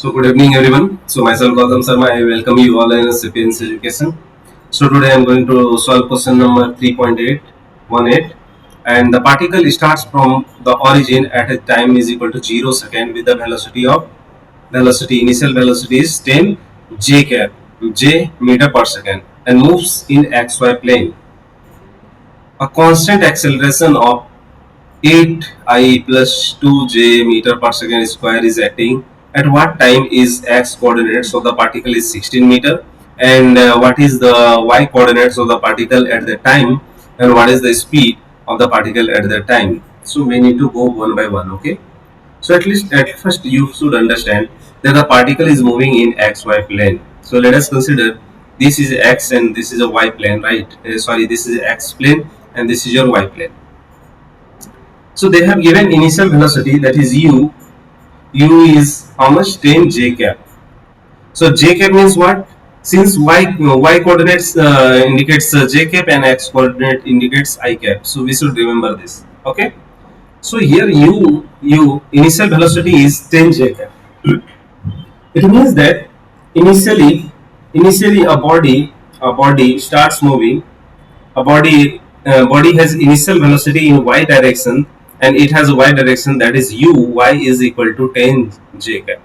So good evening everyone. So myself Gautam Sharma, I welcome you all in Sapience Education. So today I am going to solve question number 3.818, and the particle starts from the origin at a time is equal to 0 second with the velocity initial velocity is 10 j cap j meter per second and moves in xy plane. A constant acceleration of 8 I plus 2 j meter per second square is acting. At what time is x coordinate? So the particle is 16 meter. And what is the y coordinates of the particle at the time? And what is the speed of the particle at that time? So we need to go one by one. Okay. So at least at first you should understand that the particle is moving in xy plane. So let us consider this is x and this is a y plane, right? Sorry, this is x plane and this is your y plane. So they have given initial velocity, that is u. U is how much? 10 j cap. So j cap means what? Since y coordinates indicates j cap and x coordinate indicates I cap. So we should remember this. Okay. So here u initial velocity is 10 j cap. It means that initially a body starts moving. A body has initial velocity in y direction, and it has a y direction, that is u. Y is equal to 10 j cap,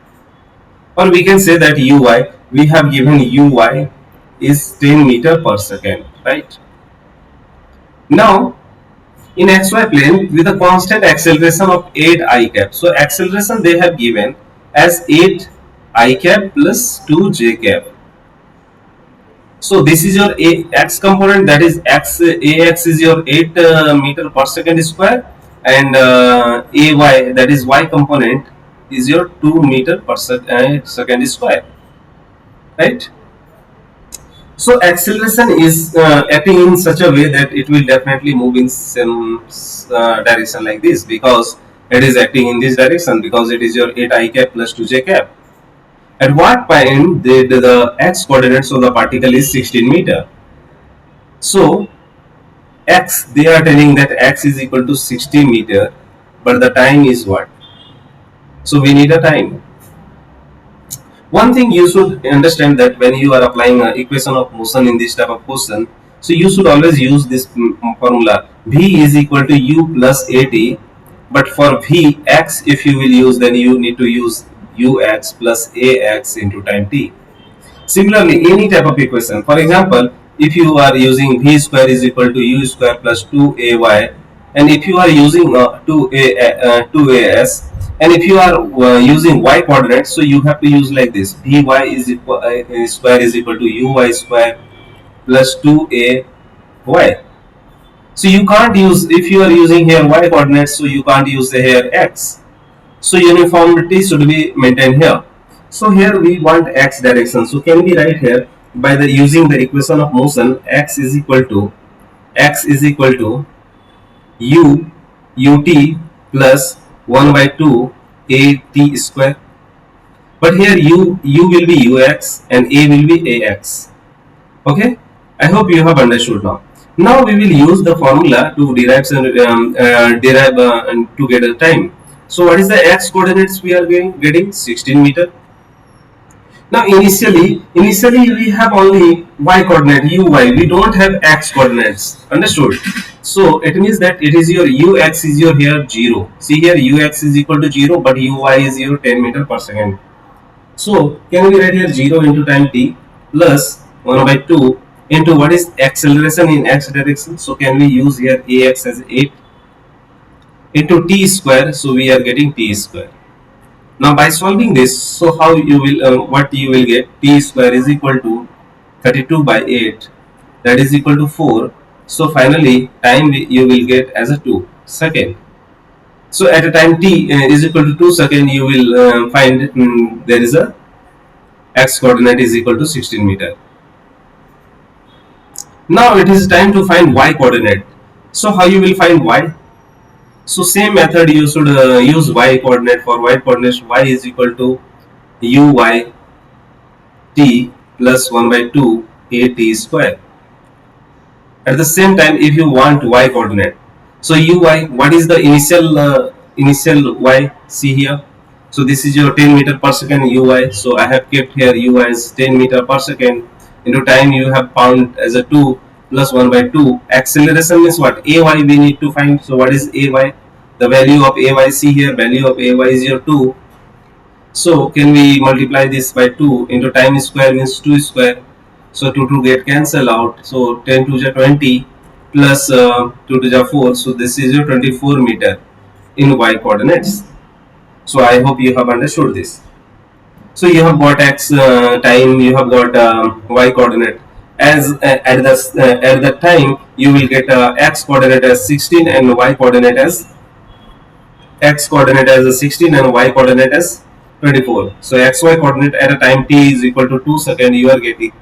or we can say that uy, we have given uy is 10 meter per second, right? Now in xy plane with a constant acceleration of 8 I cap, so acceleration they have given as 8 I cap plus 2 j cap. So this is your x component, that is ax is your 8 meter per second square, and ay, that is y component, is your 2 meter per second square, right? So acceleration is acting in such a way that it will definitely move in some direction like this, because it is acting in this direction because it is your 8 I cap plus 2 j cap. At what point the x coordinates of the particle is 16 meter. So x, they are telling that x is equal to 60 meter, but the time is what? So we need a time. One thing you should understand, that when you are applying an equation of motion in this type of question, so you should always use this formula, v is equal to u plus at. But for v x, if you will use, then you need to use ux plus ax into time t. Similarly, any type of equation, for example, if you are using v square is equal to u square plus 2ay, and if you are using 2as, and if you are using y coordinates, so you have to use like this: vy is equal square is equal to uy square plus 2ay. So you can't use, if you are using here y coordinates, so you can't use here x. So uniformity should be maintained here. So here we want x direction. So can we write here by the using the equation of motion, x is equal to u ut plus 1 by 2 a t square. But here u will be ux and a will be ax. Okay, I hope you have understood now. Now we will use the formula to derive and to get the time. So what is the x coordinates we are getting? 16 meter. Now initially we have only y coordinate uy. We don't have x coordinates. Understood? So it means that it is your ux is your here 0. See here ux is equal to 0, but uy is your 10 meter per second. So can we write here 0 into time t plus 1 by 2 into what is acceleration in x direction? So can we use here ax as 8 into t square? So we are getting t square. Now by solving this, so how you will what you will get, t square is equal to 32 by 8, that is equal to 4. So finally time you will get as a 2 second. So at a time t is equal to 2 second, you will find there is a x coordinate is equal to 16 meter. Now it is time to find y coordinate. So how you will find y? So same method you should use y coordinate. For y coordinates, y is equal to uy t plus 1 by 2 a t square. At the same time, if you want y coordinate, so uy, what is the initial y? See here, So this is your 10 meter per second uy. So I have kept here uy as 10 meter per second. Into time you have found as a 2 plus 1 by 2. Acceleration is what? Ay we need to find. So what is ay? The value of ay, see here, value of ay is your 2. So can we multiply this by 2 into time square means 2 square. So 2 to get cancel out. So 10 to the 20 plus 2 to the 4. So this is your 24 meter in y coordinates. So I hope you have understood this. So you have got x time, you have got y coordinate. As at that time you will get x coordinate as 16 and y coordinate as x coordinate as a 16 and y coordinate as 24. So xy coordinate at a time t is equal to 2 seconds. You are getting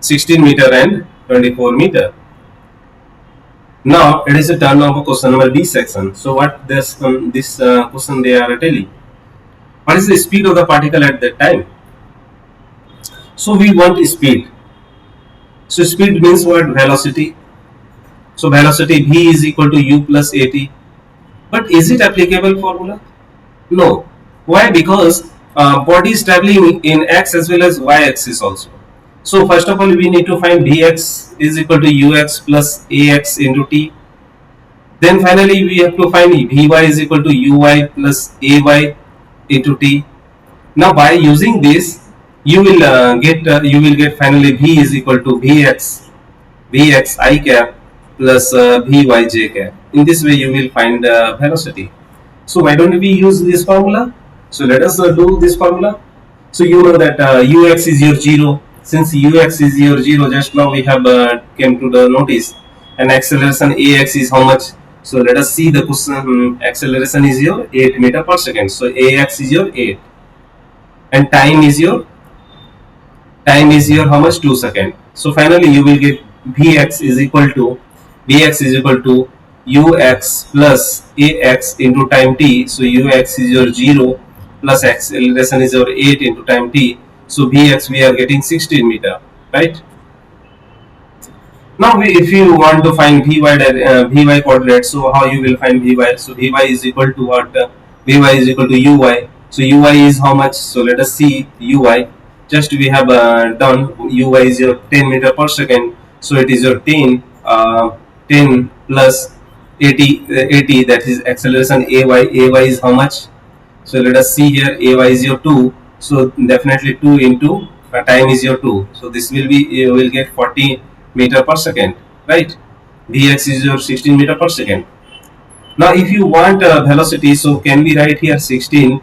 16 meter and 24 meter. Now it is a turn of a question number B section. So what this question they are telling? What is the speed of the particle at that time? So we want speed. So speed means what? Velocity. So velocity v is equal to u plus at. But is it applicable formula? No. Why? Because body is traveling in x as well as y axis also. So first of all we need to find vx is equal to ux plus ax into t. Then finally we have to find vy is equal to uy plus ay into t. Now by using this you will get finally v is equal to vx I cap plus vy j cap. In this way you will find velocity. So why don't we use this formula? So let us do this formula. So you know that ux is your 0. Since ux is your 0, just now we have came to the notice. And acceleration ax is how much? So let us see the question. Acceleration is your 8 meter per second. So ax is your 8. And time is your how much? 2 second. So finally you will get vx is equal to ux plus ax into time t. So ux is your 0 plus acceleration is your 8 into time t. So vx we are getting 16 meter, right? Now if you want to find vy coordinate, so how you will find vy? So vy is equal to what? Vy is equal to uy. So uy is how much? So let us see uy. Just we have done uy is your 10 meter per second. So it is your 10 plus 80 that is acceleration ay is how much? So let us see here ay is your 2. So definitely 2 into time is your 2. So this will be you will get 40 meter per second, right? Vx is your 16 meter per second. Now if you want velocity, so can we write here 16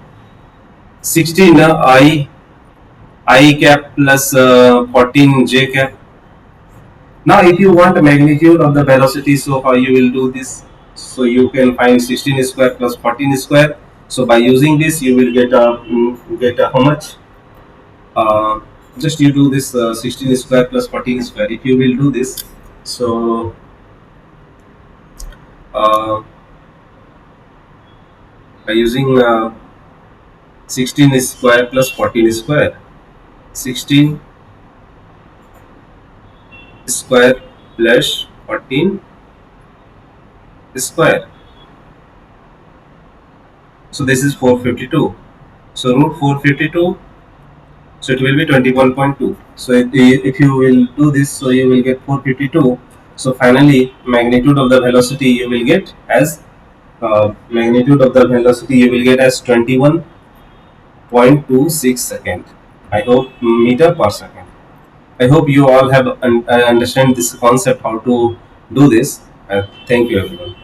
I cap plus 14 j cap. Now if you want the magnitude of the velocity, so how you will do this? So you can find 16 square plus 14 square. So by using this you will get how much? Just you do this 16 square plus 14 square. If you will do this, so uh, by using 16 square plus 14 square, 16 square plus 14 square. So this is 452. So root 452. So it will be 21.2. So if you will do this, so you will get 452. So finally, magnitude of the velocity you will get as 21.26 second. I hope meter per second. I hope you all have understand this concept how to do this. Thank you everyone.